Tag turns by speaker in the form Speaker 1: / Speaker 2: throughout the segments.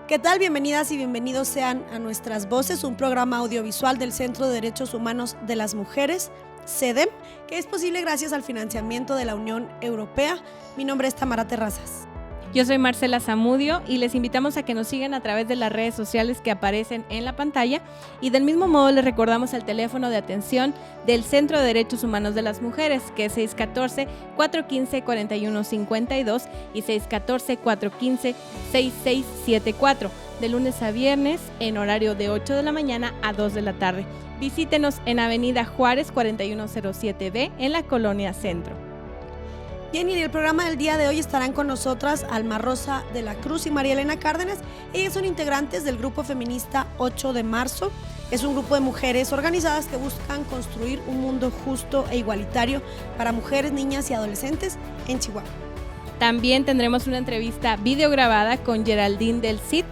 Speaker 1: ¿Qué tal? Bienvenidas y bienvenidos sean a Nuestras Voces, un programa audiovisual del Centro de Derechos Humanos de las Mujeres, CEDEM, que es posible gracias al financiamiento de la Unión Europea. Mi nombre es Tamara Terrazas.
Speaker 2: Yo soy Marcela Zamudio y les invitamos a que nos sigan a través de las redes sociales que aparecen en la pantalla, y del mismo modo les recordamos el teléfono de atención del Centro de Derechos Humanos de las Mujeres, que es 614-415-4152 y 614-415-6674, de lunes a viernes en horario de 8 de la mañana a 2 de la tarde. Visítenos en Avenida Juárez 4107B en la Colonia Centro.
Speaker 1: Bien, y en el programa del día de hoy estarán con nosotras Alma Rosa de la Cruz y María Elena Cárdenas. Ellas son integrantes del grupo feminista 8 de marzo. Es un grupo de mujeres organizadas que buscan construir un mundo justo e igualitario para mujeres, niñas y adolescentes en Chihuahua.
Speaker 2: También tendremos una entrevista videograbada con Geraldine del Cid.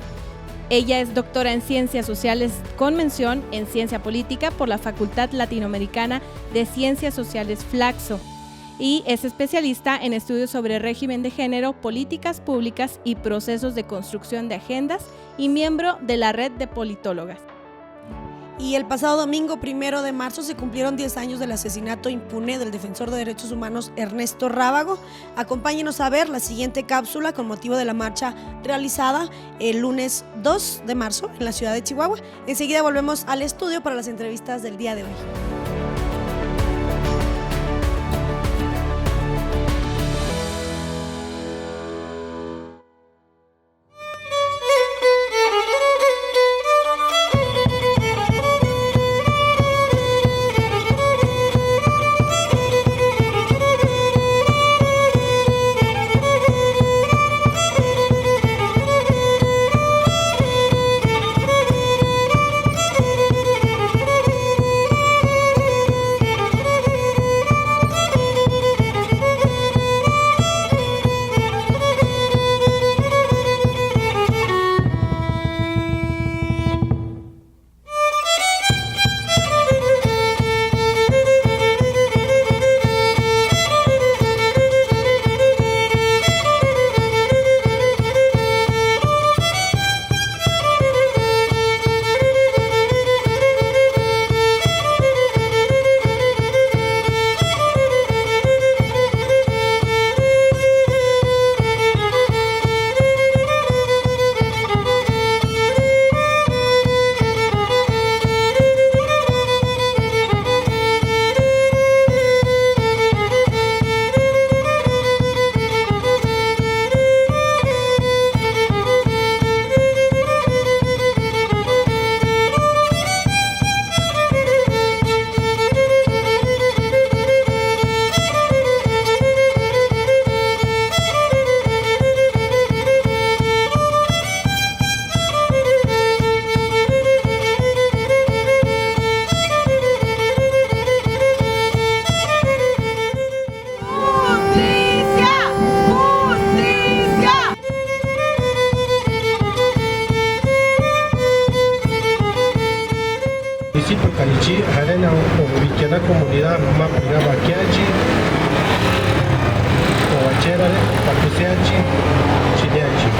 Speaker 2: Ella es doctora en Ciencias Sociales con mención en Ciencia Política por la Facultad Latinoamericana de Ciencias Sociales Flaxo, y es especialista en estudios sobre régimen de género, políticas públicas y procesos de construcción de agendas, y miembro de la Red de Politólogas.
Speaker 1: Y el pasado domingo 1 de marzo se cumplieron 10 años del asesinato impune del defensor de derechos humanos Ernesto Rábago. Acompáñenos a ver la siguiente cápsula con motivo de la marcha realizada el lunes 2 de marzo en la ciudad de Chihuahua. Enseguida volvemos al estudio para las entrevistas del día de hoy.
Speaker 3: Comunidad Mapiga Baquiachi, Coachera, Pacuseachi, Chineachi.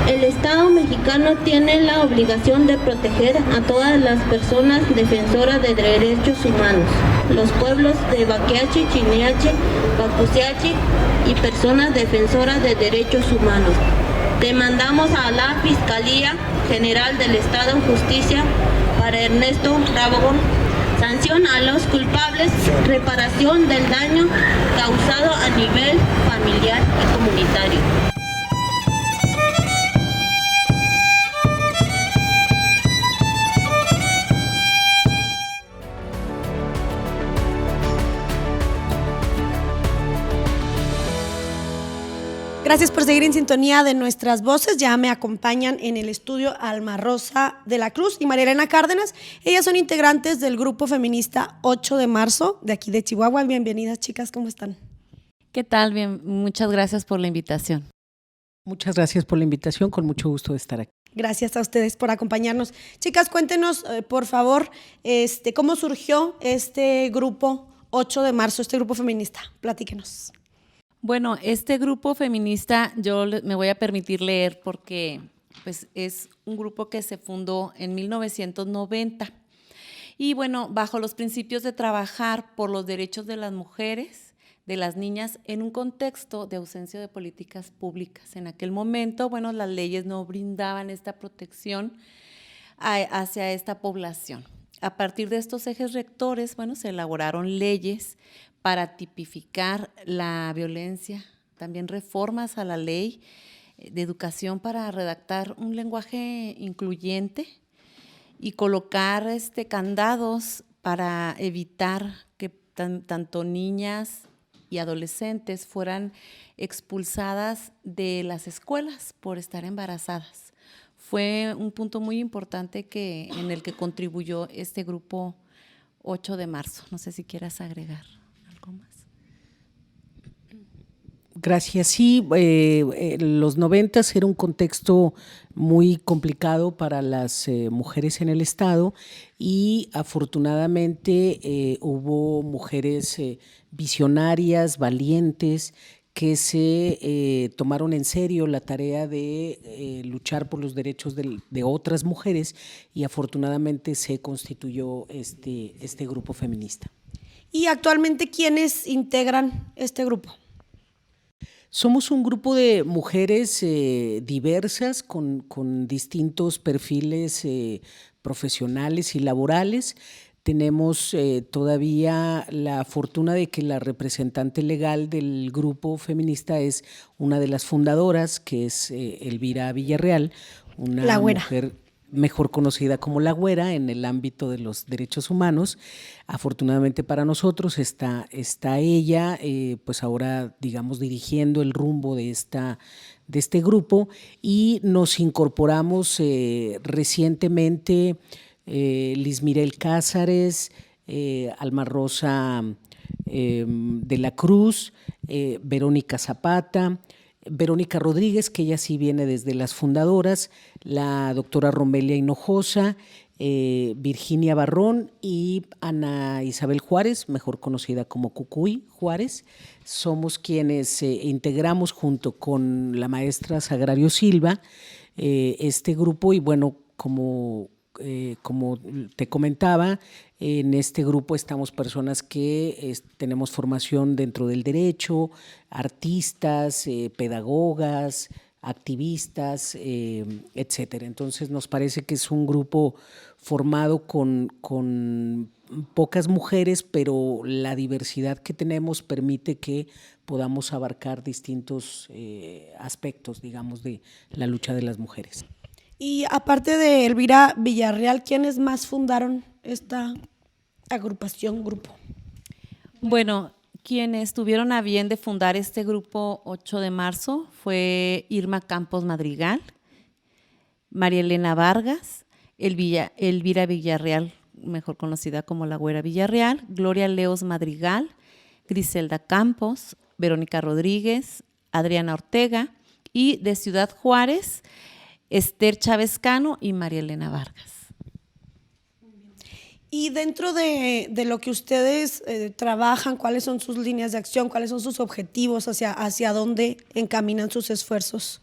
Speaker 4: El Estado mexicano tiene la obligación de proteger a todas las personas defensoras de derechos humanos, los pueblos de Baquiachi, Chineachi, Pacuseachi y personas defensoras de derechos humanos. Demandamos a la Fiscalía General del Estado en Justicia para Ernesto Rábago sanción a los culpables, reparación del daño causado a nivel familiar y comunitario.
Speaker 1: Gracias por seguir en sintonía de Nuestras Voces. Ya me acompañan en el estudio Alma Rosa de la Cruz y María Elena Cárdenas. Ellas son integrantes del grupo feminista 8 de marzo de aquí de Chihuahua. Bienvenidas, chicas, ¿cómo están?
Speaker 5: ¿Qué tal? Bien, muchas gracias por la invitación.
Speaker 6: Muchas gracias por la invitación, con mucho gusto de estar aquí.
Speaker 1: Gracias a ustedes por acompañarnos. Chicas, cuéntenos, por favor, cómo surgió este grupo 8 de marzo, este grupo feminista? Platíquenos.
Speaker 5: Bueno, este grupo feminista me voy a permitir leer porque pues, es un grupo que se fundó en 1990 y bueno, bajo los principios de trabajar por los derechos de las mujeres, de las niñas, en un contexto de ausencia de políticas públicas. En aquel momento, bueno, las leyes no brindaban esta protección hacia esta población. A partir de estos ejes rectores, bueno, se elaboraron leyes para tipificar la violencia, también reformas a la ley de educación para redactar un lenguaje incluyente y colocar candados para evitar que tanto niñas y adolescentes fueran expulsadas de las escuelas por estar embarazadas. Fue un punto muy importante en el que contribuyó este grupo 8 de marzo. No sé si quieras agregar algo más.
Speaker 6: Gracias. Sí, los 90 era un contexto muy complicado para las mujeres en el Estado y afortunadamente hubo mujeres visionarias, valientes, que se tomaron en serio la tarea de luchar por los derechos de otras mujeres y afortunadamente se constituyó este grupo feminista.
Speaker 1: ¿Y actualmente quiénes integran este grupo?
Speaker 6: Somos un grupo de mujeres diversas con distintos perfiles profesionales y laborales. Tenemos todavía la fortuna de que la representante legal del grupo feminista es una de las fundadoras, que es Elvira Villarreal, una mujer mejor conocida como La Güera en el ámbito de los derechos humanos. Afortunadamente para nosotros está ella, pues ahora digamos dirigiendo el rumbo de este grupo, y nos incorporamos recientemente Liz Mirel Cázares, Alma Rosa de la Cruz, Verónica Zapata, Verónica Rodríguez, que ella sí viene desde las fundadoras, la doctora Romelia Hinojosa, Virginia Barrón y Ana Isabel Juárez, mejor conocida como Cucuy Juárez. Somos quienes integramos junto con la maestra Sagrario Silva este grupo y bueno, como te comentaba, en este grupo estamos personas que tenemos formación dentro del derecho, artistas, pedagogas, activistas, etcétera. Entonces nos parece que es un grupo formado con pocas mujeres, pero la diversidad que tenemos permite que podamos abarcar distintos aspectos, digamos, de la lucha de las mujeres.
Speaker 1: Y aparte de Elvira Villarreal, ¿quiénes más fundaron esta agrupación, grupo?
Speaker 5: Bueno, quienes tuvieron a bien de fundar este grupo 8 de marzo fue Irma Campos Madrigal, María Elena Vargas, Elvira Villarreal, mejor conocida como La Güera Villarreal, Gloria Leos Madrigal, Griselda Campos, Verónica Rodríguez, Adriana Ortega y de Ciudad Juárez, Esther Chávez Cano y María Elena Vargas.
Speaker 1: Y dentro de lo que ustedes trabajan, ¿cuáles son sus líneas de acción? ¿Cuáles son sus objetivos? ¿Hacia dónde encaminan sus esfuerzos?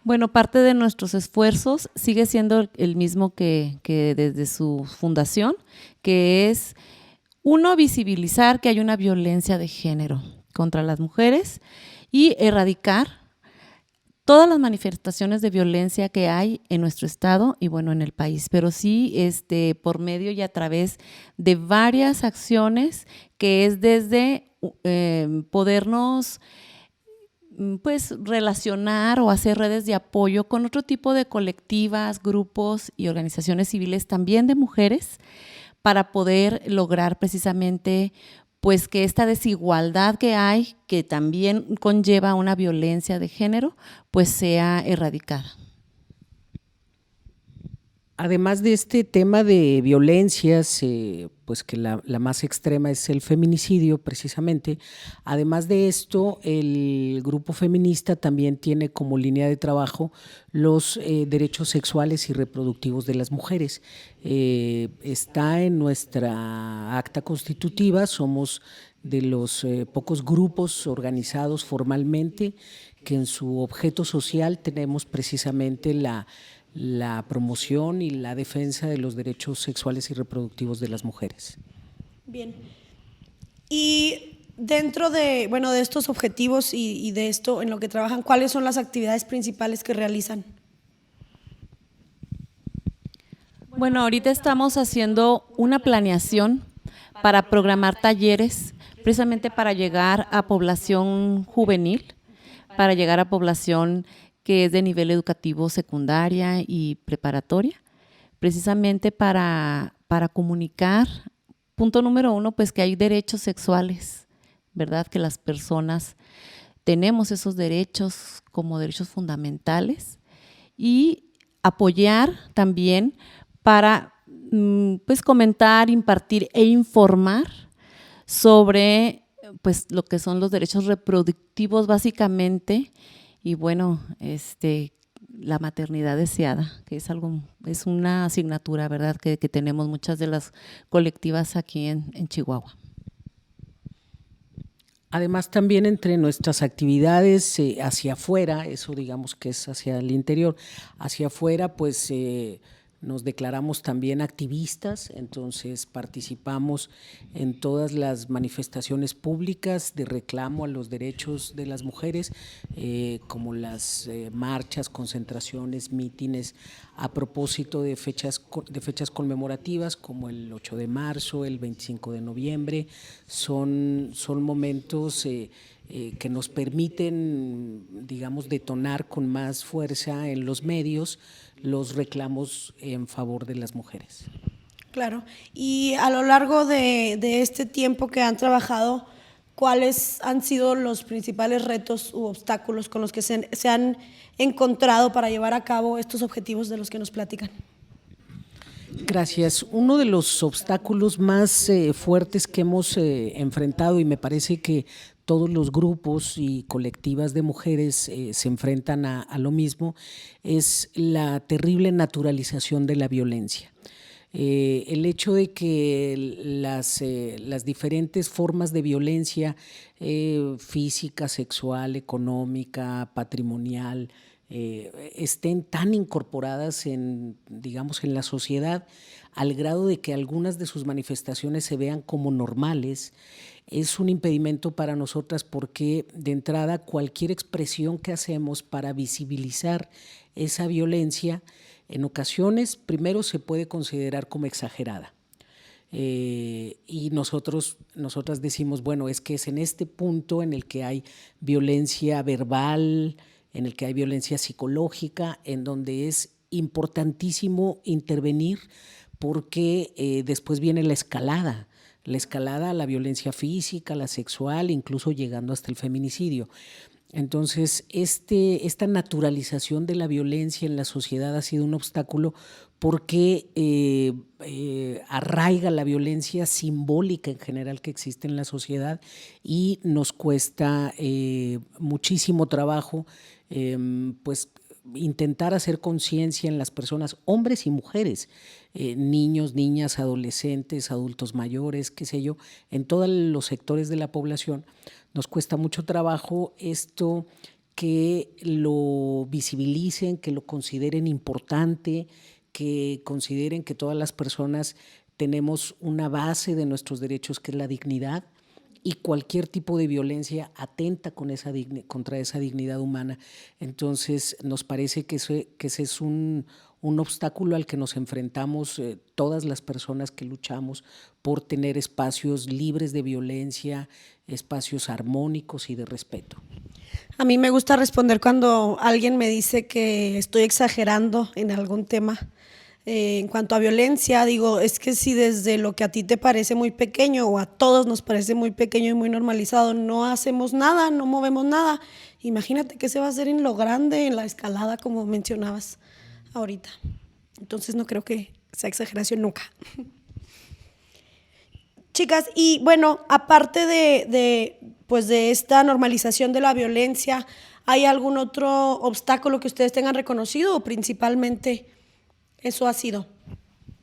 Speaker 5: Bueno, parte de nuestros esfuerzos sigue siendo el mismo que desde su fundación, que es, uno, visibilizar que hay una violencia de género contra las mujeres y erradicar todas las manifestaciones de violencia que hay en nuestro estado y bueno, en el país, pero sí por medio y a través de varias acciones, que es desde podernos pues relacionar o hacer redes de apoyo con otro tipo de colectivas, grupos y organizaciones civiles también de mujeres, para poder lograr precisamente pues que esta desigualdad que hay, que también conlleva una violencia de género, pues sea erradicada.
Speaker 6: Además de este tema de violencias, pues que la más extrema es el feminicidio precisamente, además de esto, el grupo feminista también tiene como línea de trabajo los derechos sexuales y reproductivos de las mujeres. Está en nuestra acta constitutiva, somos de los pocos grupos organizados formalmente que en su objeto social tenemos precisamente la promoción y la defensa de los derechos sexuales y reproductivos de las mujeres.
Speaker 1: Bien. Y dentro de, bueno, de estos objetivos y de esto en lo que trabajan, ¿cuáles son las actividades principales que realizan?
Speaker 5: Bueno, ahorita estamos haciendo una planeación para programar talleres, precisamente para llegar a población juvenil, para llegar a población que es de nivel educativo secundaria y preparatoria, precisamente para comunicar, punto número 1, pues que hay derechos sexuales, ¿verdad? Que las personas tenemos esos derechos como derechos fundamentales y apoyar también para pues comentar, impartir e informar sobre pues lo que son los derechos reproductivos básicamente. Y bueno, la maternidad deseada, que es una asignatura, ¿verdad?, que tenemos muchas de las colectivas aquí en Chihuahua.
Speaker 6: Además, también entre nuestras actividades hacia afuera, eso digamos que es hacia el interior, hacia afuera, pues nos declaramos también activistas, entonces participamos en todas las manifestaciones públicas de reclamo a los derechos de las mujeres, como las marchas, concentraciones, mítines a propósito de fechas conmemorativas como el 8 de marzo, el 25 de noviembre, son momentos que nos permiten, digamos, detonar con más fuerza en los medios los reclamos en favor de las mujeres.
Speaker 1: Claro, y a lo largo de este tiempo que han trabajado, ¿cuáles han sido los principales retos u obstáculos con los que se han encontrado para llevar a cabo estos objetivos de los que nos platican?
Speaker 6: Gracias. Uno de los obstáculos más fuertes que hemos enfrentado, y me parece que todos los grupos y colectivas de mujeres se enfrentan a lo mismo, es la terrible naturalización de la violencia. El hecho de que las diferentes formas de violencia física, sexual, económica, patrimonial, estén tan incorporadas digamos, en la sociedad, al grado de que algunas de sus manifestaciones se vean como normales, es un impedimento para nosotras porque de entrada cualquier expresión que hacemos para visibilizar esa violencia, en ocasiones primero se puede considerar como exagerada. Y nosotras decimos, bueno, es que es en este punto en el que hay violencia verbal, en el que hay violencia psicológica, en donde es importantísimo intervenir porque después viene la escalada a la violencia física, la sexual, incluso llegando hasta el feminicidio. Entonces, esta naturalización de la violencia en la sociedad ha sido un obstáculo porque arraiga la violencia simbólica en general que existe en la sociedad y nos cuesta muchísimo trabajo pues intentar hacer conciencia en las personas, hombres y mujeres, niños, niñas, adolescentes, adultos mayores, qué sé yo, en todos los sectores de la población. Nos cuesta mucho trabajo esto, que lo visibilicen, que lo consideren importante, que consideren que todas las personas tenemos una base de nuestros derechos que es la dignidad, y cualquier tipo de violencia atenta contra esa dignidad humana. Entonces, nos parece que ese es un obstáculo al que nos enfrentamos todas las personas que luchamos por tener espacios libres de violencia, espacios armónicos y de respeto.
Speaker 1: A mí me gusta responder cuando alguien me dice que estoy exagerando en algún tema. En cuanto a violencia, digo, es que si desde lo que a ti te parece muy pequeño o a todos nos parece muy pequeño y muy normalizado, no hacemos nada, no movemos nada, imagínate qué se va a hacer en lo grande, en la escalada, como mencionabas ahorita. Entonces no creo que sea exageración nunca. Chicas, y bueno, aparte pues de esta normalización de la violencia, ¿hay algún otro obstáculo que ustedes tengan reconocido o principalmente eso ha sido?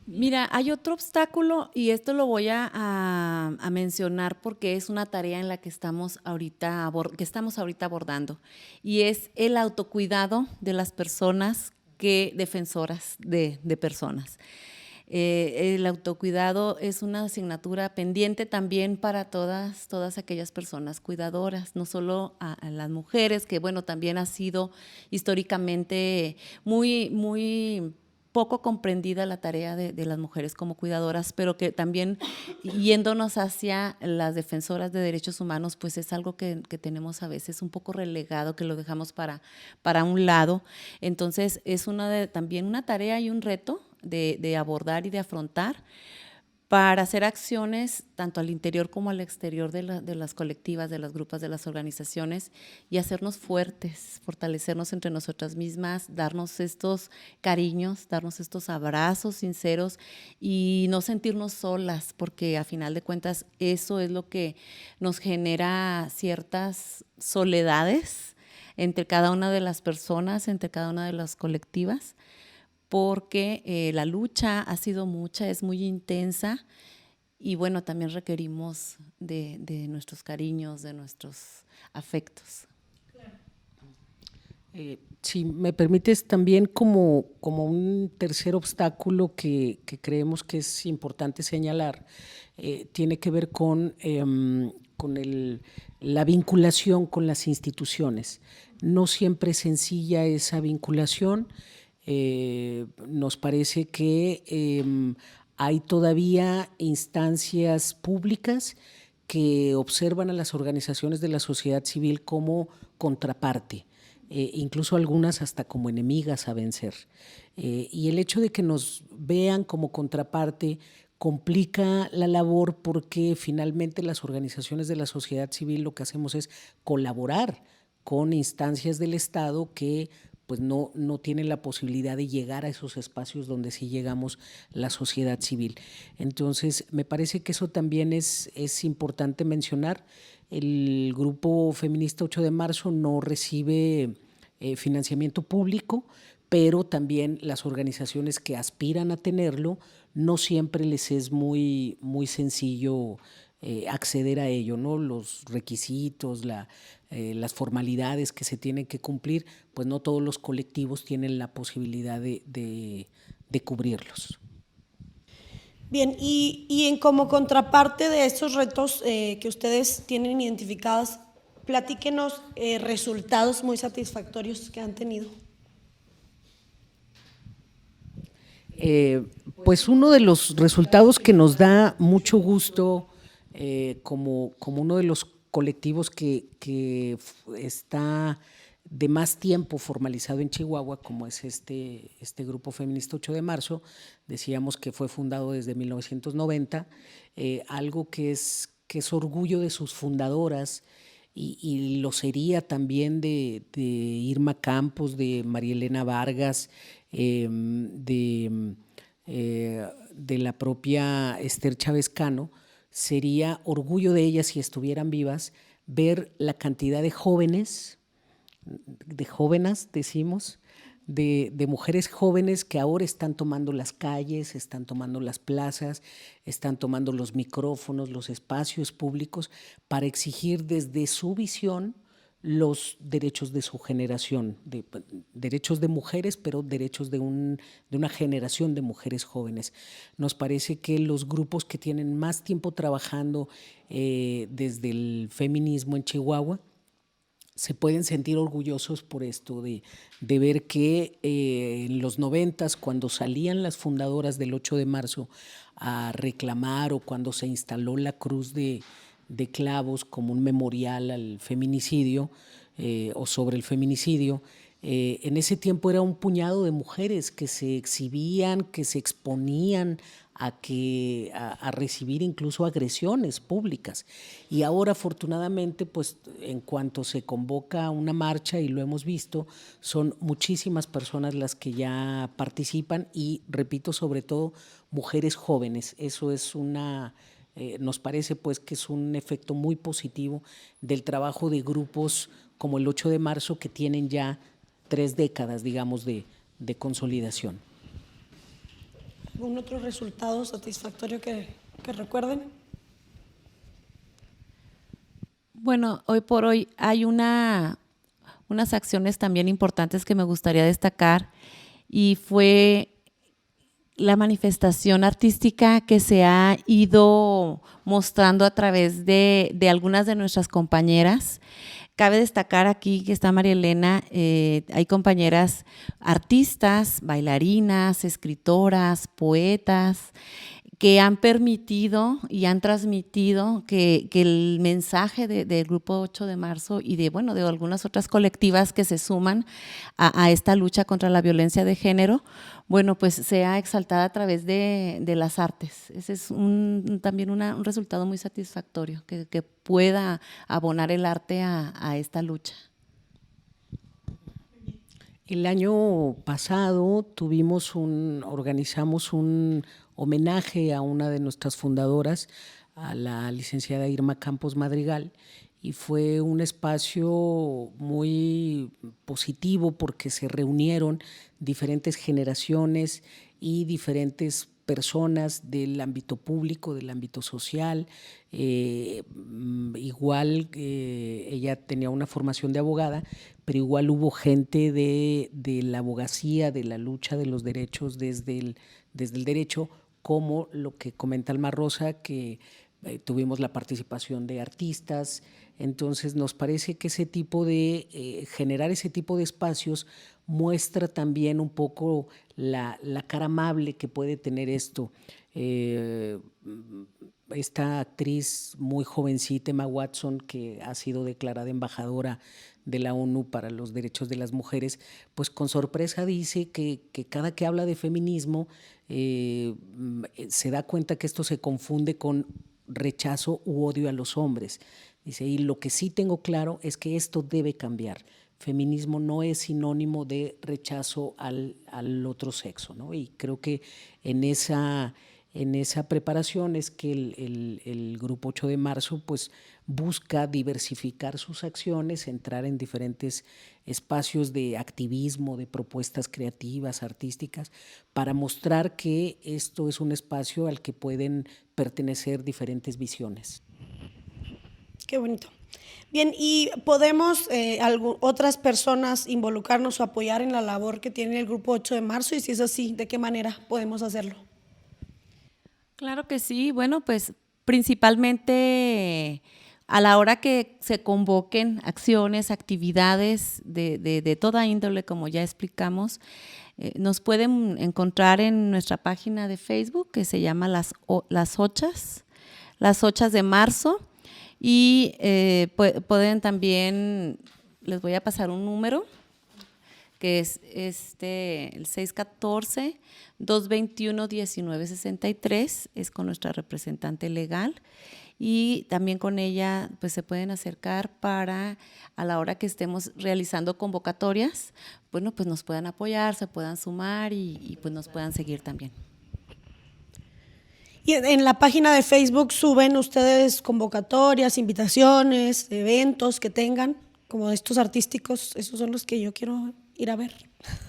Speaker 5: Mira, hay otro obstáculo y esto lo voy a mencionar porque es una tarea en la que estamos ahorita abordando, y es el autocuidado de las personas defensoras de personas. El autocuidado es una asignatura pendiente también para todas aquellas personas cuidadoras, no solo a las mujeres, que bueno, también ha sido históricamente muy poco comprendida la tarea de las mujeres como cuidadoras, pero que también yéndonos hacia las defensoras de derechos humanos, pues es algo que tenemos a veces un poco relegado, que lo dejamos para un lado. Entonces es también una tarea y un reto de abordar y de afrontar para hacer acciones tanto al interior como al exterior de las colectivas, de las grupos, de las organizaciones, y hacernos fuertes, fortalecernos entre nosotras mismas, darnos estos cariños, darnos estos abrazos sinceros y no sentirnos solas, porque a final de cuentas eso es lo que nos genera ciertas soledades entre cada una de las personas, entre cada una de las colectivas, porque la lucha ha sido mucha, es muy intensa, y bueno, también requerimos de nuestros cariños, de nuestros afectos.
Speaker 6: Si me permites, también como un tercer obstáculo que creemos que es importante señalar, tiene que ver con la vinculación con las instituciones. No siempre es sencilla esa vinculación. Nos parece que hay todavía instancias públicas que observan a las organizaciones de la sociedad civil como contraparte, incluso algunas hasta como enemigas a vencer. Y el hecho de que nos vean como contraparte complica la labor, porque finalmente las organizaciones de la sociedad civil lo que hacemos es colaborar con instancias del Estado que pues no tienen la posibilidad de llegar a esos espacios donde sí llegamos la sociedad civil. Entonces, me parece que eso también es importante mencionar. El Grupo Feminista 8 de Marzo no recibe financiamiento público, pero también las organizaciones que aspiran a tenerlo, no siempre les es muy sencillo acceder a ello, ¿no? Los requisitos, las formalidades que se tienen que cumplir, pues no todos los colectivos tienen la posibilidad de cubrirlos.
Speaker 1: Bien, y en como contraparte de estos retos que ustedes tienen identificados, platíquenos resultados muy satisfactorios que han tenido.
Speaker 6: Pues uno de los resultados que nos da mucho gusto como uno de los colectivos que está de más tiempo formalizado en Chihuahua, como es este Grupo Feminista 8 de Marzo, decíamos que fue fundado desde 1990, algo que es orgullo de sus fundadoras, y lo sería también de Irma Campos, de María Elena Vargas, de la propia Esther Chávez Cano. Sería orgullo de ellas, si estuvieran vivas, ver la cantidad de jóvenes, decimos, de mujeres jóvenes que ahora están tomando las calles, están tomando las plazas, están tomando los micrófonos, los espacios públicos, para exigir desde su visión los derechos de su generación, derechos de mujeres, pero derechos de una generación de mujeres jóvenes. Nos parece que los grupos que tienen más tiempo trabajando desde el feminismo en Chihuahua se pueden sentir orgullosos por esto, de ver que en los 90s, cuando salían las fundadoras del 8 de marzo a reclamar, o cuando se instaló la cruz de clavos como un memorial al feminicidio o sobre el feminicidio, en ese tiempo era un puñado de mujeres que se exhibían, que se exponían a recibir incluso agresiones públicas. Y ahora, afortunadamente, pues en cuanto se convoca una marcha, y lo hemos visto, son muchísimas personas las que ya participan y, repito, sobre todo mujeres jóvenes. Eso es nos parece pues que es un efecto muy positivo del trabajo de grupos como el 8 de marzo, que tienen ya 3 décadas, digamos, de consolidación.
Speaker 1: ¿Algún otro resultado satisfactorio que recuerden?
Speaker 5: Bueno, hoy por hoy hay unas acciones también importantes que me gustaría destacar, y fue la manifestación artística que se ha ido mostrando a través de algunas de nuestras compañeras. Cabe destacar aquí que está María Elena, hay compañeras artistas, bailarinas, escritoras, poetas, que han permitido y han transmitido que el mensaje del Grupo 8 de marzo y de algunas otras colectivas que se suman a esta lucha contra la violencia de género, pues sea exaltada a través de las artes. Ese es también un resultado muy satisfactorio, que pueda abonar el arte a esta lucha.
Speaker 6: El año pasado organizamos un homenaje a una de nuestras fundadoras, a la licenciada Irma Campos Madrigal, y fue un espacio muy positivo porque se reunieron diferentes generaciones y diferentes personas del ámbito público, del ámbito social. Igual ella tenía una formación de abogada, pero igual hubo gente de la abogacía, de la lucha de los derechos desde el derecho, como lo que comenta Alma Rosa, que tuvimos la participación de artistas. Entonces nos parece que generar ese tipo de espacios muestra también un poco la cara amable que puede tener esto. Esta actriz muy jovencita, Emma Watson, que ha sido declarada embajadora de la ONU para los derechos de las mujeres, pues con sorpresa dice que cada que habla de feminismo se da cuenta que esto se confunde con rechazo u odio a los hombres. Dice, y lo que sí tengo claro es que esto debe cambiar. Feminismo no es sinónimo de rechazo al otro sexo, ¿no? Y creo que en esa preparación es que el Grupo 8 de marzo pues busca diversificar sus acciones, entrar en diferentes espacios de activismo, de propuestas creativas, artísticas, para mostrar que esto es un espacio al que pueden pertenecer diferentes visiones.
Speaker 1: Qué bonito. Bien, ¿y podemos otras personas involucrarnos o apoyar en la labor que tiene el Grupo 8 de marzo? Y si es así, ¿de qué manera podemos hacerlo?
Speaker 5: Claro que sí. Pues principalmente a la hora que se convoquen acciones, actividades de toda índole, como ya explicamos, nos pueden encontrar en nuestra página de Facebook, que se llama Las Ochas de Marzo, y pueden también, les voy a pasar un número, que es el 614-221-1963, es con nuestra representante legal, y también con ella pues se pueden acercar para, a la hora que estemos realizando convocatorias, pues nos puedan apoyar, se puedan sumar y pues nos puedan seguir también.
Speaker 1: Y en la página de Facebook suben ustedes convocatorias, invitaciones, eventos que tengan, como estos artísticos, esos son los que yo quiero ir a ver.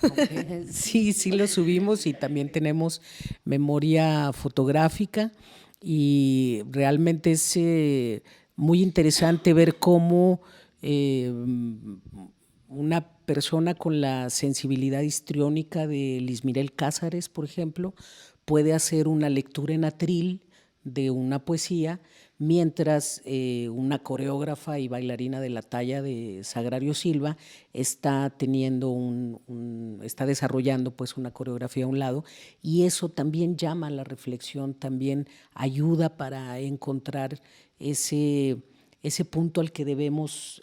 Speaker 6: Okay. Sí, lo subimos, y también tenemos memoria fotográfica, y realmente es muy interesante ver cómo una persona con la sensibilidad histriónica de Liz Mirel Cázares, por ejemplo, puede hacer una lectura en atril de una poesía, mientras una coreógrafa y bailarina de la talla de Sagrario Silva está desarrollando pues una coreografía a un lado, y eso también llama a la reflexión, también ayuda para encontrar ese punto al que debemos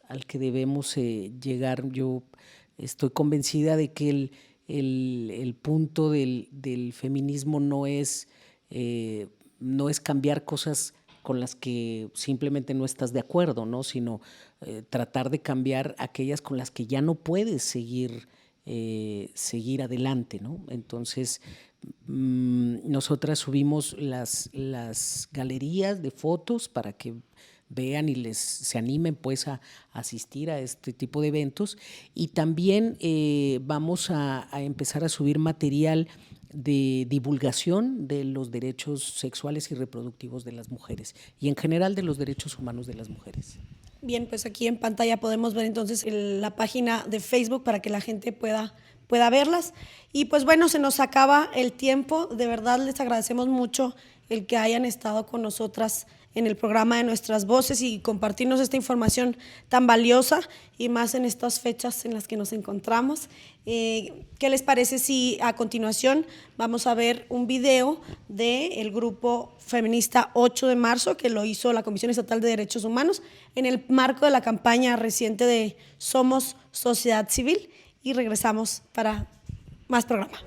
Speaker 6: llegar. Yo estoy convencida de que el punto del feminismo no es no es cambiar cosas con las que simplemente no estás de acuerdo, ¿no? Sino tratar de cambiar aquellas con las que ya no puedes seguir adelante, ¿no? Entonces, nosotras subimos las galerías de fotos para que vean y se animen pues a asistir a este tipo de eventos, y también vamos a empezar a subir material de divulgación de los derechos sexuales y reproductivos de las mujeres y en general de los derechos humanos de las mujeres.
Speaker 1: Bien, pues aquí en pantalla podemos ver entonces la página de Facebook para que la gente pueda verlas. Y pues bueno, se nos acaba el tiempo. De verdad les agradecemos mucho el que hayan estado con nosotras en el programa de Nuestras Voces y compartirnos esta información tan valiosa, y más en estas fechas en las que nos encontramos. ¿Qué les parece si a continuación vamos a ver un video del grupo feminista 8 de marzo, que lo hizo la Comisión Estatal de Derechos Humanos en el marco de la campaña reciente de Somos Sociedad Civil, y regresamos para más programa?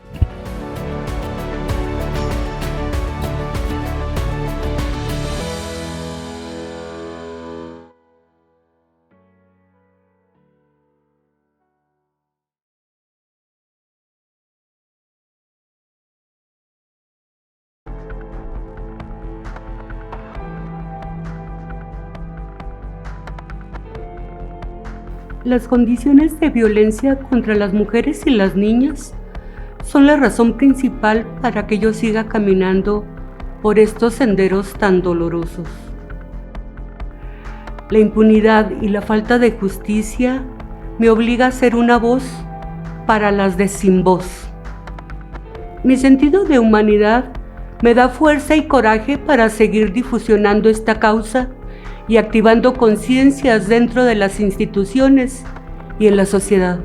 Speaker 7: Las condiciones de violencia contra las mujeres y las niñas son la razón principal para que yo siga caminando por estos senderos tan dolorosos. La impunidad y la falta de justicia me obliga a ser una voz para las de sin voz. Mi sentido de humanidad me da fuerza y coraje para seguir difusionando esta causa y activando conciencias dentro de las instituciones y en la sociedad.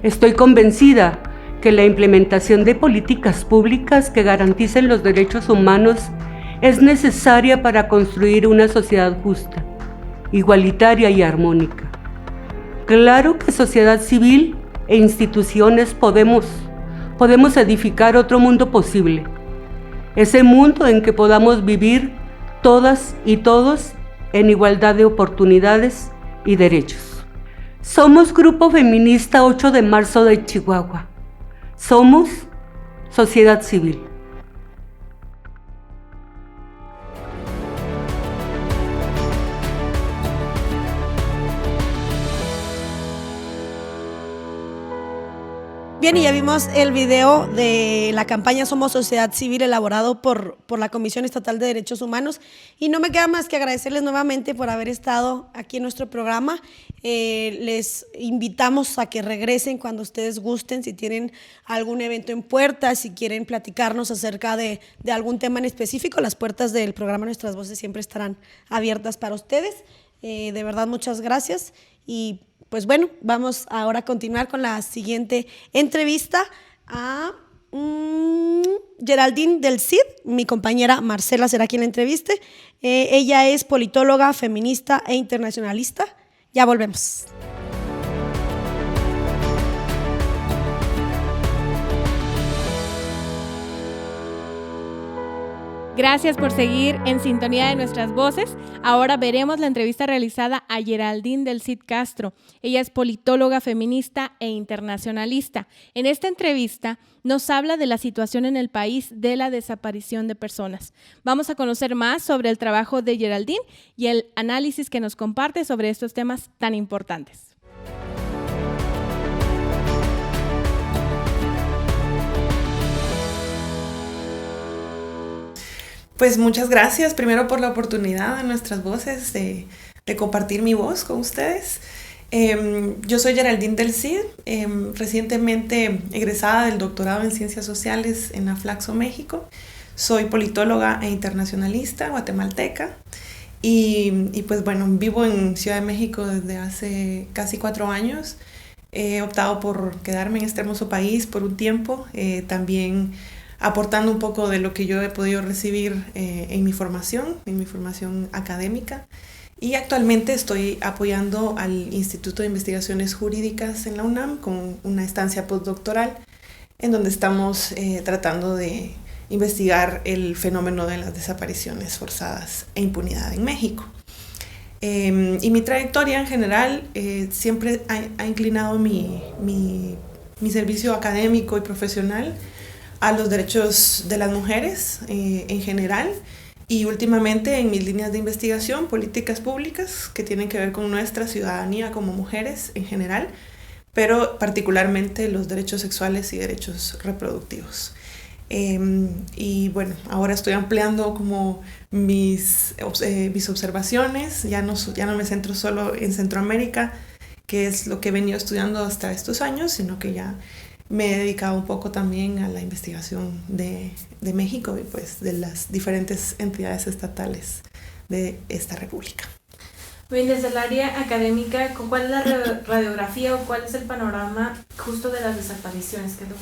Speaker 7: Estoy convencida que la implementación de políticas públicas que garanticen los derechos humanos es necesaria para construir una sociedad justa, igualitaria y armónica. Claro que sociedad civil e instituciones podemos edificar otro mundo posible, ese mundo en que podamos vivir todas y todos en igualdad de oportunidades y derechos. Somos Grupo Feminista 8 de marzo de Chihuahua. Somos sociedad civil.
Speaker 1: Bien, y ya vimos el video de la campaña Somos Sociedad Civil, elaborado por la Comisión Estatal de Derechos Humanos, y no me queda más que agradecerles nuevamente por haber estado aquí en nuestro programa. Les invitamos a que regresen cuando ustedes gusten, si tienen algún evento en puerta, si quieren platicarnos acerca de algún tema en específico. Las puertas del programa Nuestras Voces siempre estarán abiertas para ustedes. De verdad, muchas gracias. Y pues bueno, vamos ahora a continuar con la siguiente entrevista a Geraldine del Cid. Mi compañera Marcela será quien la entreviste. Ella es politóloga, feminista e internacionalista. Ya volvemos.
Speaker 2: Gracias por seguir en sintonía de Nuestras Voces. Ahora veremos la entrevista realizada a Geraldine del Cid Castro. Ella es politóloga, feminista e internacionalista. En esta entrevista nos habla de la situación en el país de la desaparición de personas. Vamos a conocer más sobre el trabajo de Geraldine y el análisis que nos comparte sobre estos temas tan importantes.
Speaker 8: Pues muchas gracias primero por la oportunidad de Nuestras Voces de compartir mi voz con ustedes. Yo soy Geraldine del Cid, recientemente egresada del doctorado en Ciencias Sociales en la Flaxo, México. Soy politóloga e internacionalista guatemalteca y pues bueno, vivo en Ciudad de México desde hace casi 4 años. He optado por quedarme en este hermoso país por un tiempo, también aportando un poco de lo que yo he podido recibir en mi formación académica. Y actualmente estoy apoyando al Instituto de Investigaciones Jurídicas en la UNAM con una estancia postdoctoral en donde estamos tratando de investigar el fenómeno de las desapariciones forzadas e impunidad en México. Y mi trayectoria en general siempre ha inclinado mi servicio académico y profesional a los derechos de las mujeres en general, y últimamente en mis líneas de investigación, políticas públicas que tienen que ver con nuestra ciudadanía como mujeres en general, pero particularmente los derechos sexuales y derechos reproductivos. Y bueno, ahora estoy ampliando como mis observaciones, ya no me centro solo en Centroamérica, que es lo que he venido estudiando hasta estos años, sino que ya me he dedicado un poco también a la investigación de México y pues de las diferentes entidades estatales de esta república.
Speaker 2: Bien, desde el área académica, ¿cuál es la radiografía o cuál es el panorama justo de las desapariciones? ¿Qué es lo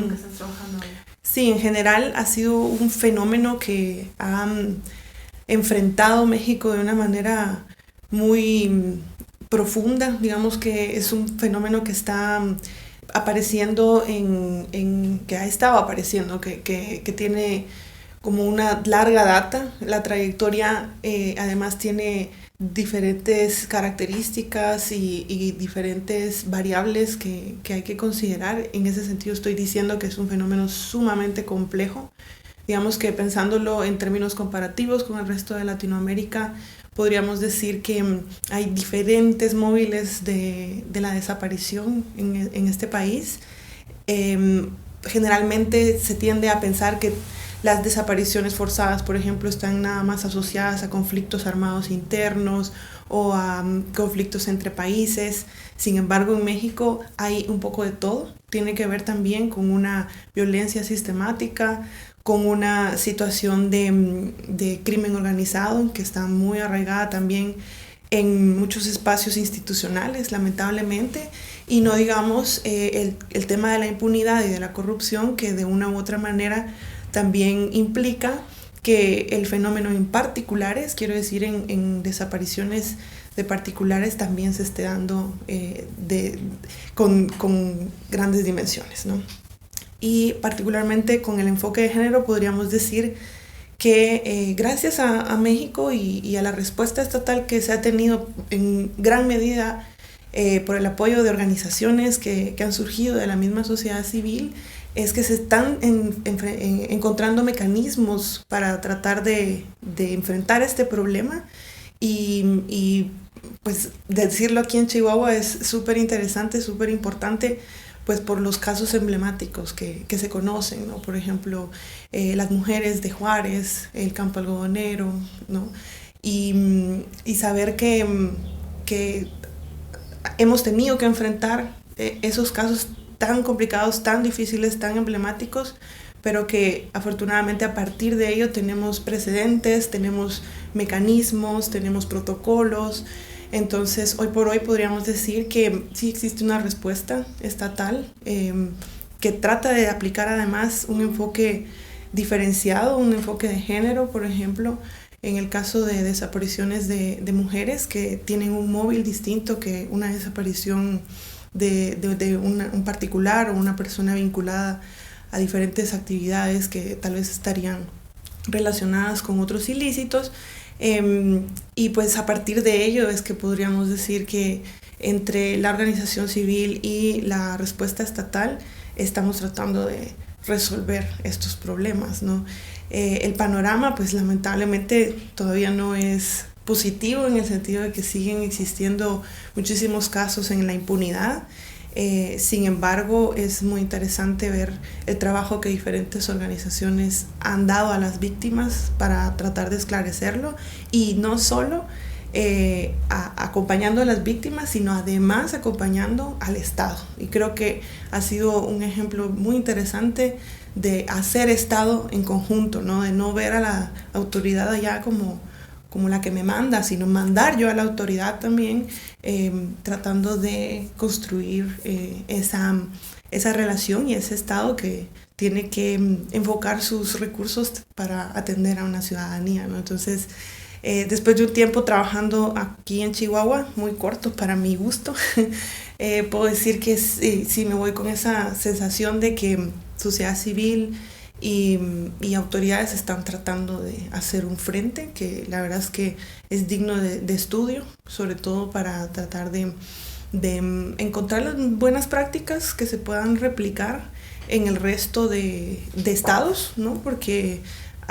Speaker 2: que estás trabajando hoy?
Speaker 8: Sí, en general ha sido un fenómeno que ha enfrentado México de una manera muy profunda. Digamos que es un fenómeno que está apareciendo que ha estado apareciendo, que tiene como una larga data. La trayectoria además tiene diferentes características y diferentes variables que hay que considerar. En ese sentido estoy diciendo que es un fenómeno sumamente complejo. Digamos que pensándolo en términos comparativos con el resto de Latinoamérica, podríamos decir que hay diferentes móviles de la desaparición en este país. Generalmente se tiende a pensar que las desapariciones forzadas, por ejemplo, están nada más asociadas a conflictos armados internos o a conflictos entre países. Sin embargo, en México hay un poco de todo. Tiene que ver también con una violencia sistemática, con una situación de crimen organizado que está muy arraigada también en muchos espacios institucionales, lamentablemente, y no digamos el tema de la impunidad y de la corrupción, que de una u otra manera también implica que el fenómeno en particulares, quiero decir en desapariciones de particulares, también se esté dando con grandes dimensiones, ¿no? Y particularmente con el enfoque de género podríamos decir que gracias a México y a la respuesta estatal que se ha tenido en gran medida por el apoyo de organizaciones que han surgido de la misma sociedad civil, es que se están encontrando mecanismos para tratar de enfrentar este problema y pues decirlo aquí en Chihuahua es súper interesante, súper importante, pues por los casos emblemáticos que se conocen, ¿no? Por ejemplo, las mujeres de Juárez, el campo algodonero, ¿no? Y saber que hemos tenido que enfrentar esos casos tan complicados, tan difíciles, tan emblemáticos, pero que afortunadamente a partir de ello tenemos precedentes, tenemos mecanismos, tenemos protocolos. Entonces, hoy por hoy podríamos decir que sí existe una respuesta estatal que trata de aplicar además un enfoque diferenciado, un enfoque de género, por ejemplo, en el caso de desapariciones de mujeres que tienen un móvil distinto que una desaparición de un particular o una persona vinculada a diferentes actividades que tal vez estarían relacionadas con otros ilícitos. Y pues a partir de ello es que podríamos decir que entre la organización civil y la respuesta estatal estamos tratando de resolver estos problemas, ¿no? El panorama pues lamentablemente todavía no es positivo en el sentido de que siguen existiendo muchísimos casos en la impunidad. Sin embargo, es muy interesante ver el trabajo que diferentes organizaciones han dado a las víctimas para tratar de esclarecerlo y no solo acompañando a las víctimas, sino además acompañando al Estado. Y creo que ha sido un ejemplo muy interesante de hacer Estado en conjunto, ¿no? De no ver a la autoridad allá como la que me manda, sino mandar yo a la autoridad también, tratando de construir esa relación y ese Estado que tiene que enfocar sus recursos para atender a una ciudadanía, ¿no? Entonces, después de un tiempo trabajando aquí en Chihuahua, muy corto para mi gusto, puedo decir que sí me voy con esa sensación de que sociedad civil y autoridades están tratando de hacer un frente que la verdad es que es digno de estudio, sobre todo para tratar de encontrar las buenas prácticas que se puedan replicar en el resto de estados, ¿no? Porque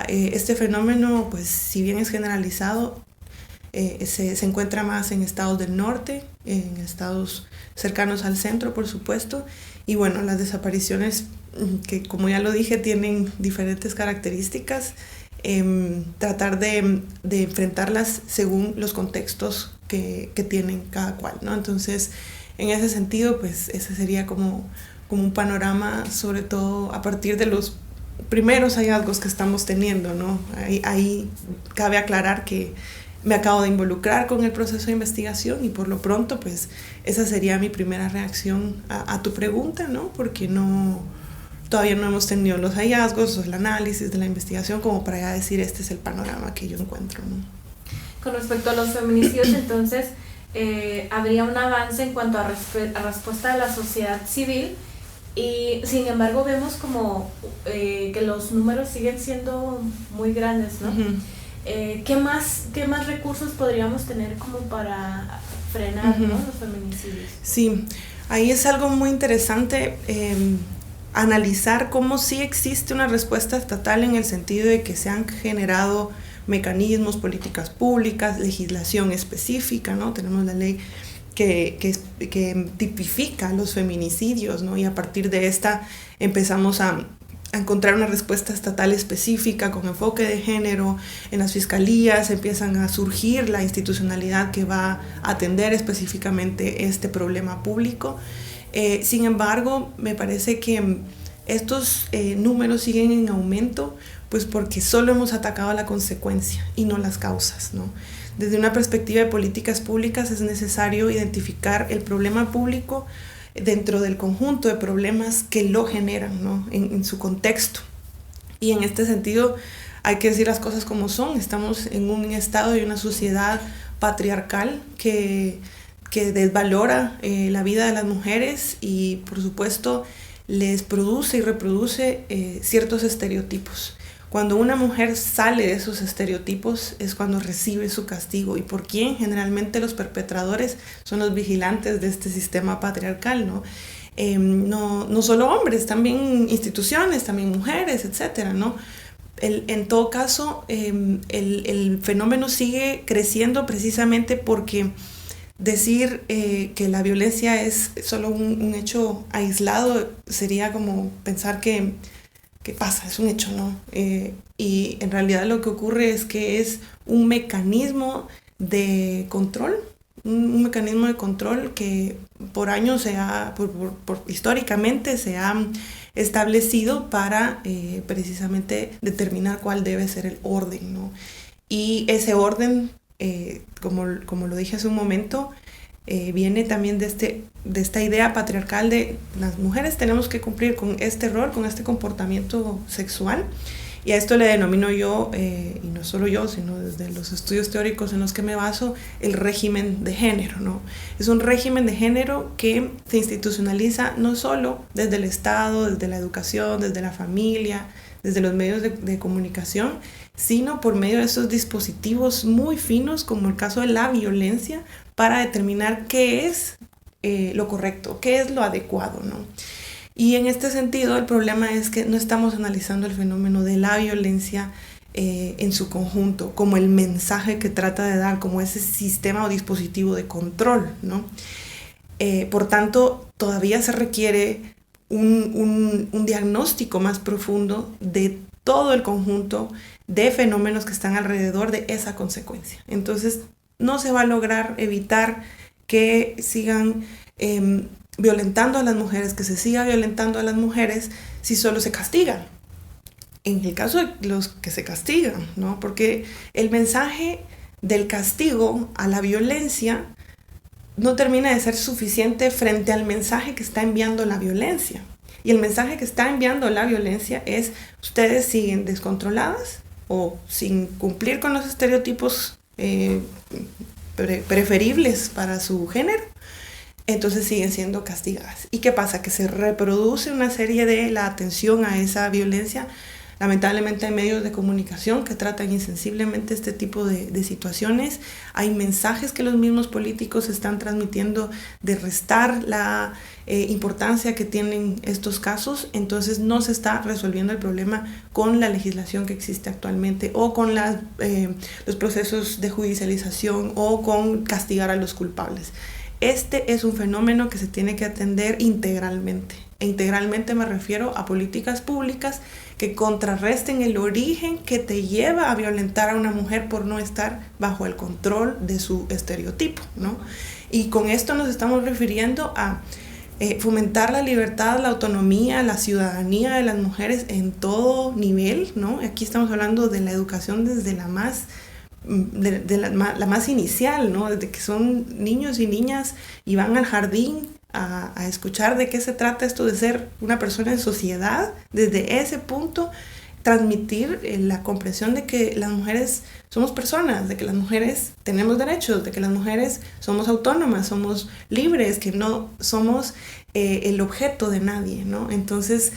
Speaker 8: este fenómeno, pues si bien es generalizado, se encuentra más en estados del norte, en estados cercanos al centro, por supuesto, y bueno, las desapariciones, que como ya lo dije, tienen diferentes características, tratar de enfrentarlas según los contextos que tienen cada cual, ¿no? Entonces, en ese sentido, pues ese sería como un panorama, sobre todo a partir de los primeros hallazgos que estamos teniendo, ¿no? Ahí cabe aclarar que me acabo de involucrar con el proceso de investigación y por lo pronto, pues esa sería mi primera reacción a tu pregunta, ¿no? Porque todavía no hemos tenido los hallazgos o el análisis de la investigación como para ya decir este es el panorama que yo encuentro, ¿no?
Speaker 9: Con respecto a los feminicidios, entonces, habría un avance en cuanto a respuesta de la sociedad civil y sin embargo vemos como que los números siguen siendo muy grandes, ¿no? Uh-huh. ¿Qué más recursos podríamos tener como para frenar, uh-huh, ¿no? los feminicidios?
Speaker 8: Sí, ahí es algo muy interesante analizar cómo sí existe una respuesta estatal en el sentido de que se han generado mecanismos, políticas públicas, legislación específica, ¿no? Tenemos la ley que tipifica los feminicidios, ¿no? Y a partir de esta empezamos a encontrar una respuesta estatal específica con enfoque de género. En las fiscalías empiezan a surgir la institucionalidad que va a atender específicamente este problema público. Sin embargo, me parece que estos números siguen en aumento, pues porque solo hemos atacado la consecuencia y no las causas, ¿no? Desde una perspectiva de políticas públicas es necesario identificar el problema público dentro del conjunto de problemas que lo generan, ¿no? en su contexto. Y en este sentido hay que decir las cosas como son. Estamos en un estado y una sociedad patriarcal que desvalora la vida de las mujeres y por supuesto les produce y reproduce ciertos estereotipos. Cuando una mujer sale de esos estereotipos es cuando recibe su castigo. ¿Y por quién? Generalmente los perpetradores son los vigilantes de este sistema patriarcal, ¿no? No solo hombres, también instituciones, también mujeres, etcétera, ¿no? En todo caso, el fenómeno sigue creciendo precisamente porque decir que la violencia es solo un hecho aislado sería como pensar que pasa, es un hecho, ¿no? Y en realidad lo que ocurre es que es un mecanismo de control, un mecanismo de control que por años históricamente se ha establecido para precisamente determinar cuál debe ser el orden, ¿no? Y ese orden, como lo dije hace un momento, viene también de esta idea patriarcal de las mujeres tenemos que cumplir con este rol, con este comportamiento sexual, y a esto le denomino yo, y no solo yo, sino desde los estudios teóricos en los que me baso, el régimen de género, ¿no? Es un régimen de género que se institucionaliza no solo desde el Estado, desde la educación, desde la familia, desde los medios de comunicación, sino por medio de esos dispositivos muy finos, como el caso de la violencia, para determinar qué es lo correcto, qué es lo adecuado, ¿no? Y en este sentido, el problema es que no estamos analizando el fenómeno de la violencia en su conjunto, como el mensaje que trata de dar, como ese sistema o dispositivo de control, ¿no? Por tanto, todavía se requiere un diagnóstico más profundo de todo el conjunto de fenómenos que están alrededor de esa consecuencia. Entonces, no se va a lograr evitar que sigan violentando a las mujeres, que se siga violentando a las mujeres si solo se castigan. En el caso de los que se castigan, ¿no? Porque el mensaje del castigo a la violencia no termina de ser suficiente frente al mensaje que está enviando la violencia. Y el mensaje que está enviando la violencia es: ustedes siguen descontroladas o sin cumplir con los estereotipos preferibles para su género, entonces siguen siendo castigadas. ¿Y qué pasa? Que se reproduce una serie de la atención a esa violencia Lamentablemente hay medios de comunicación que tratan insensiblemente este tipo de situaciones. Hay mensajes que los mismos políticos están transmitiendo de restar la importancia que tienen estos casos. Entonces no se está resolviendo el problema con la legislación que existe actualmente o con los procesos de judicialización o con castigar a los culpables. Este es un fenómeno que se tiene que atender integralmente. E integralmente me refiero a políticas públicas que contrarresten el origen que te lleva a violentar a una mujer por no estar bajo el control de su estereotipo, ¿no? Y con esto nos estamos refiriendo a fomentar la libertad, la autonomía, la ciudadanía de las mujeres en todo nivel, ¿no? Aquí estamos hablando de la educación desde la más inicial, ¿no? Desde que son niños y niñas y van al jardín a escuchar de qué se trata esto de ser una persona en sociedad. Desde ese punto transmitir la comprensión de que las mujeres somos personas, de que las mujeres tenemos derechos, de que las mujeres somos autónomas, somos libres, que no somos el objeto de nadie, ¿no? Entonces,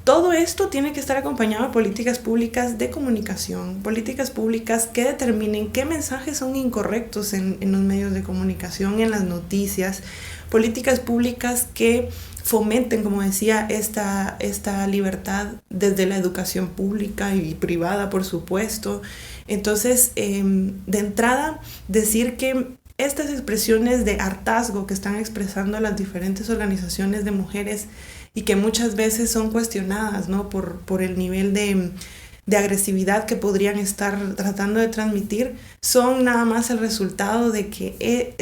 Speaker 8: todo esto tiene que estar acompañado de políticas públicas de comunicación, políticas públicas que determinen qué mensajes son incorrectos en los medios de comunicación, en las noticias, políticas públicas que fomenten, como decía, esta libertad desde la educación pública y privada, por supuesto. Entonces, de entrada, decir que estas expresiones de hartazgo que están expresando las diferentes organizaciones de mujeres y que muchas veces son cuestionadas, ¿no? por el nivel de agresividad que podrían estar tratando de transmitir, son nada más el resultado de que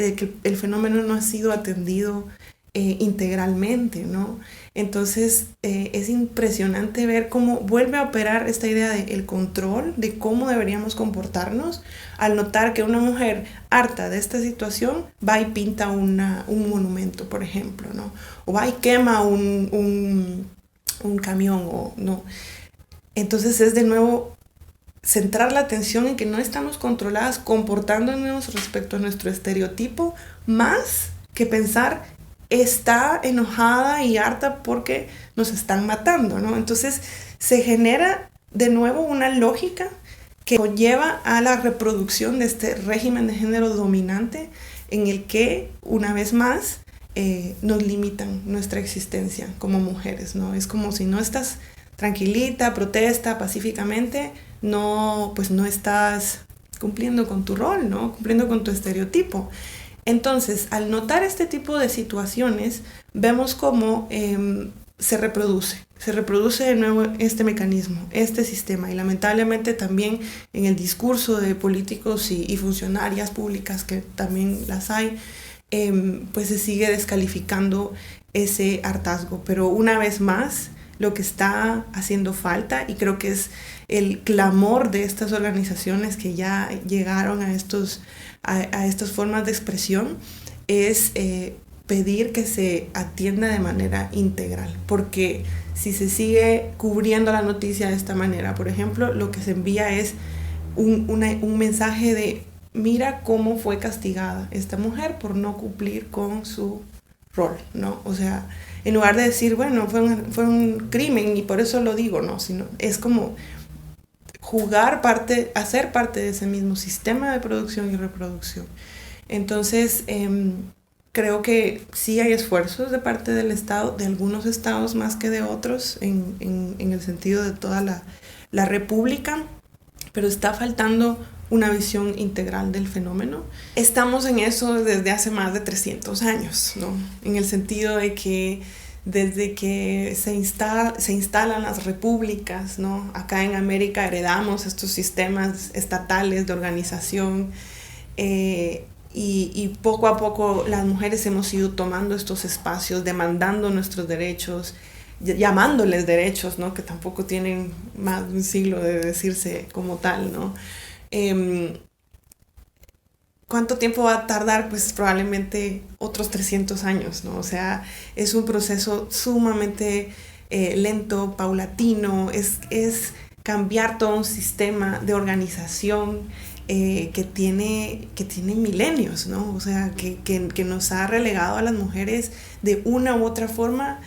Speaker 8: el fenómeno no ha sido atendido integralmente, ¿no? Entonces es impresionante ver cómo vuelve a operar esta idea del control, de cómo deberíamos comportarnos, al notar que una mujer harta de esta situación va y pinta un monumento, por ejemplo, ¿no? O va y quema un camión, o no. Entonces es de nuevo centrar la atención en que no estamos controladas comportándonos respecto a nuestro estereotipo, más que pensar está enojada y harta porque nos están matando, ¿no? Entonces se genera de nuevo una lógica que conlleva a la reproducción de este régimen de género dominante en el que, una vez más, nos limitan nuestra existencia como mujeres, ¿no? Es como si no estás tranquilita, protesta pacíficamente, pues no estás cumpliendo con tu rol, ¿no? Cumpliendo con tu estereotipo. Entonces, al notar este tipo de situaciones, vemos cómo se reproduce de nuevo este mecanismo, este sistema, y lamentablemente también en el discurso de políticos y funcionarias públicas, que también las hay, pues se sigue descalificando ese hartazgo. Pero una vez más, lo que está haciendo falta, y creo que es el clamor de estas organizaciones que ya llegaron a estas formas de expresión, es pedir que se atienda de manera integral, porque si se sigue cubriendo la noticia de esta manera, por ejemplo, lo que se envía es un mensaje de mira cómo fue castigada esta mujer por no cumplir con su rol, ¿no? O sea, en lugar de decir, bueno, fue un crimen y por eso lo digo, ¿no? Sino es como hacer parte de ese mismo sistema de producción y reproducción. Entonces, creo que sí hay esfuerzos de parte del Estado, de algunos estados más que de otros, en el sentido de toda la República, pero está faltando una visión integral del fenómeno. Estamos en eso desde hace más de 300 años, ¿no? En el sentido de que desde que se instalan las repúblicas, ¿no? Acá en América heredamos estos sistemas estatales de organización, y poco a poco las mujeres hemos ido tomando estos espacios, demandando nuestros derechos, llamándoles derechos, ¿no? Que tampoco tienen más de un siglo de decirse como tal, ¿no? ¿Cuánto tiempo va a tardar? Pues probablemente otros 300 años, ¿no? O sea, es un proceso sumamente lento, paulatino, es cambiar todo un sistema de organización que tiene milenios, ¿no? O sea, que nos ha relegado a las mujeres de una u otra forma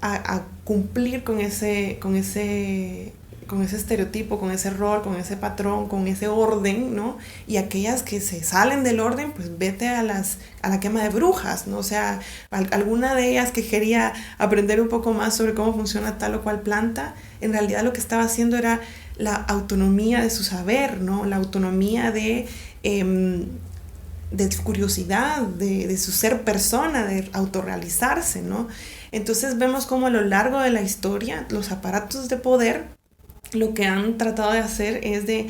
Speaker 8: a cumplir con ese estereotipo, con ese rol, con ese patrón, con ese orden, ¿no? Y aquellas que se salen del orden, pues vete a la quema de brujas, ¿no? O sea, alguna de ellas que quería aprender un poco más sobre cómo funciona tal o cual planta, en realidad lo que estaba haciendo era la autonomía de su saber, ¿no? La autonomía de su curiosidad, de su ser persona, de autorrealizarse, ¿no? Entonces vemos cómo a lo largo de la historia los aparatos de poder lo que han tratado de hacer es de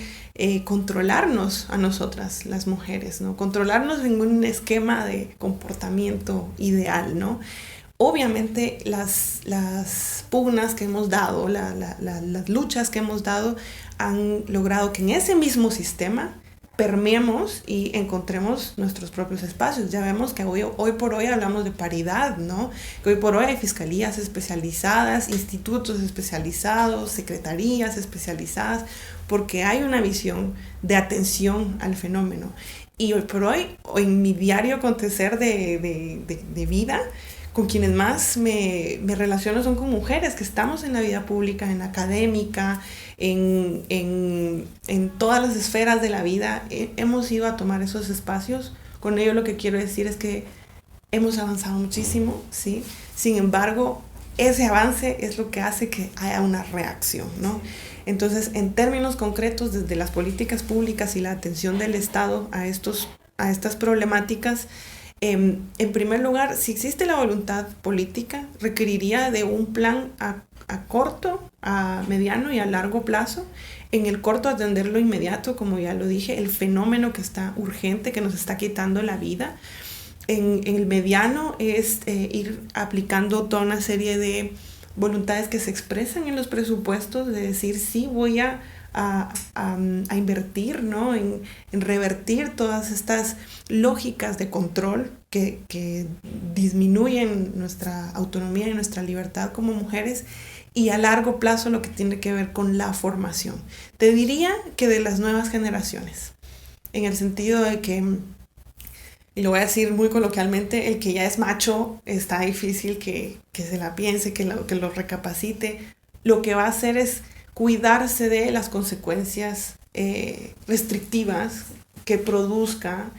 Speaker 8: controlarnos a nosotras, las mujeres, ¿no? Controlarnos en un esquema de comportamiento ideal, ¿no? Obviamente las pugnas que hemos dado, las luchas que hemos dado han logrado que en ese mismo sistema permeemos y encontremos nuestros propios espacios. Ya vemos que hoy por hoy hablamos de paridad, ¿no? Que hoy por hoy hay fiscalías especializadas, institutos especializados, secretarías especializadas, porque hay una visión de atención al fenómeno. Y hoy por hoy, en mi diario acontecer de vida, con quienes más me relaciono son con mujeres que estamos en la vida pública, en la académica, en todas las esferas de la vida. Hemos ido a tomar esos espacios. Con ello lo que quiero decir es que hemos avanzado muchísimo, ¿sí? Sin embargo, ese avance es lo que hace que haya una reacción, ¿no? Entonces, en términos concretos, desde las políticas públicas y la atención del Estado a estas problemáticas, en primer lugar, si existe la voluntad política, requeriría de un plan a corto, a mediano y a largo plazo. En el corto, atender lo inmediato, como ya lo dije, el fenómeno que está urgente, que nos está quitando la vida. En el mediano es ir aplicando toda una serie de voluntades que se expresan en los presupuestos, de decir, sí, voy a invertir, ¿no? en revertir todas estas lógicas de control que disminuyen nuestra autonomía y nuestra libertad como mujeres, y a largo plazo lo que tiene que ver con la formación. Te diría que de las nuevas generaciones, en el sentido de que, y lo voy a decir muy coloquialmente, el que ya es macho está difícil que se la piense, que lo recapacite. Lo que va a hacer es cuidarse de las consecuencias restrictivas que produzca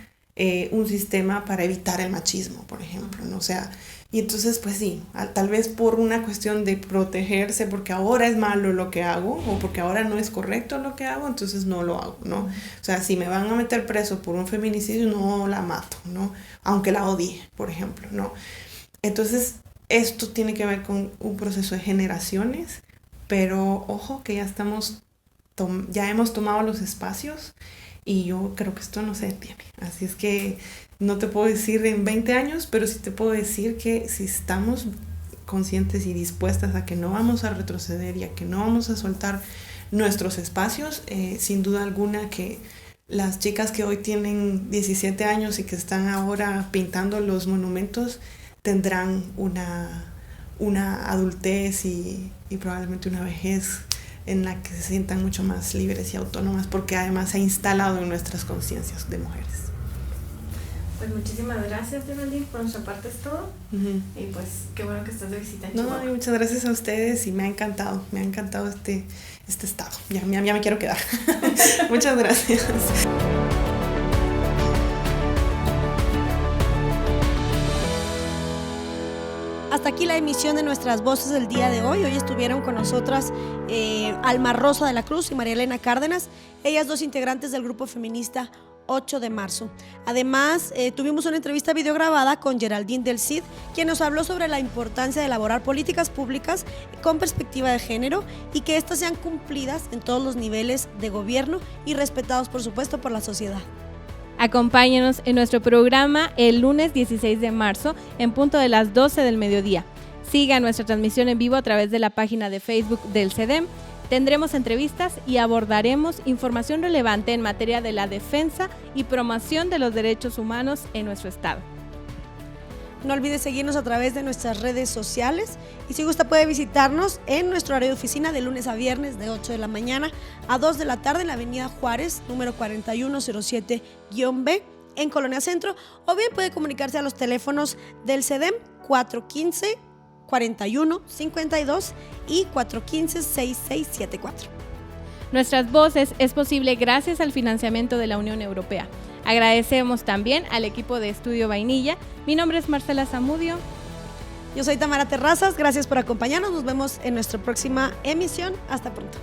Speaker 8: un sistema para evitar el machismo, por ejemplo, ¿no? O sea, y entonces, pues sí, tal vez por una cuestión de protegerse, porque ahora es malo lo que hago, o porque ahora no es correcto lo que hago, entonces no lo hago, ¿no? O sea, si me van a meter preso por un feminicidio, no la mato, ¿no? Aunque la odie, por ejemplo, ¿no? Entonces, esto tiene que ver con un proceso de generaciones, pero ojo que ya hemos tomado los espacios y yo creo que esto no se detiene. Así es que no te puedo decir en 20 años, pero sí te puedo decir que si estamos conscientes y dispuestas a que no vamos a retroceder y a que no vamos a soltar nuestros espacios, sin duda alguna que las chicas que hoy tienen 17 años y que están ahora pintando los monumentos tendrán una adultez y probablemente una vejez en la que se sientan mucho más libres y autónomas, porque además se ha instalado en nuestras conciencias de mujeres.
Speaker 9: Pues muchísimas gracias, Geraldine, por nuestra parte es todo. Y pues qué bueno que estás de visita en Chihuahua.
Speaker 8: No, y muchas gracias a ustedes y me ha encantado este estado. Ya me quiero quedar. Muchas gracias.
Speaker 1: Hasta aquí la emisión de Nuestras Voces del día de hoy. Hoy estuvieron con nosotras Alma Rosa de la Cruz y María Elena Cárdenas, ellas dos integrantes del grupo feminista 8 de marzo. Además, tuvimos una entrevista videograbada con Geraldine del Cid, quien nos habló sobre la importancia de elaborar políticas públicas con perspectiva de género y que éstas sean cumplidas en todos los niveles de gobierno y respetados, por supuesto, por la sociedad.
Speaker 2: Acompáñenos en nuestro programa el lunes 16 de marzo en punto de las 12 del mediodía. Siga nuestra transmisión en vivo a través de la página de Facebook del CEDEM. Tendremos entrevistas y abordaremos información relevante en materia de la defensa y promoción de los derechos humanos en nuestro estado.
Speaker 1: No olvides seguirnos a través de nuestras redes sociales y si gusta puede visitarnos en nuestro horario de oficina de lunes a viernes de 8 de la mañana a 2 de la tarde en la avenida Juárez, número 4107-B en Colonia Centro, o bien puede comunicarse a los teléfonos del CEDEM 415-4152 y 415-6674.
Speaker 2: Nuestras Voces es posible gracias al financiamiento de la Unión Europea. Agradecemos también al equipo de Estudio Vainilla. Mi nombre es Marcela Zamudio.
Speaker 1: Yo soy Tamara Terrazas, gracias por acompañarnos, nos vemos en nuestra próxima emisión. Hasta pronto.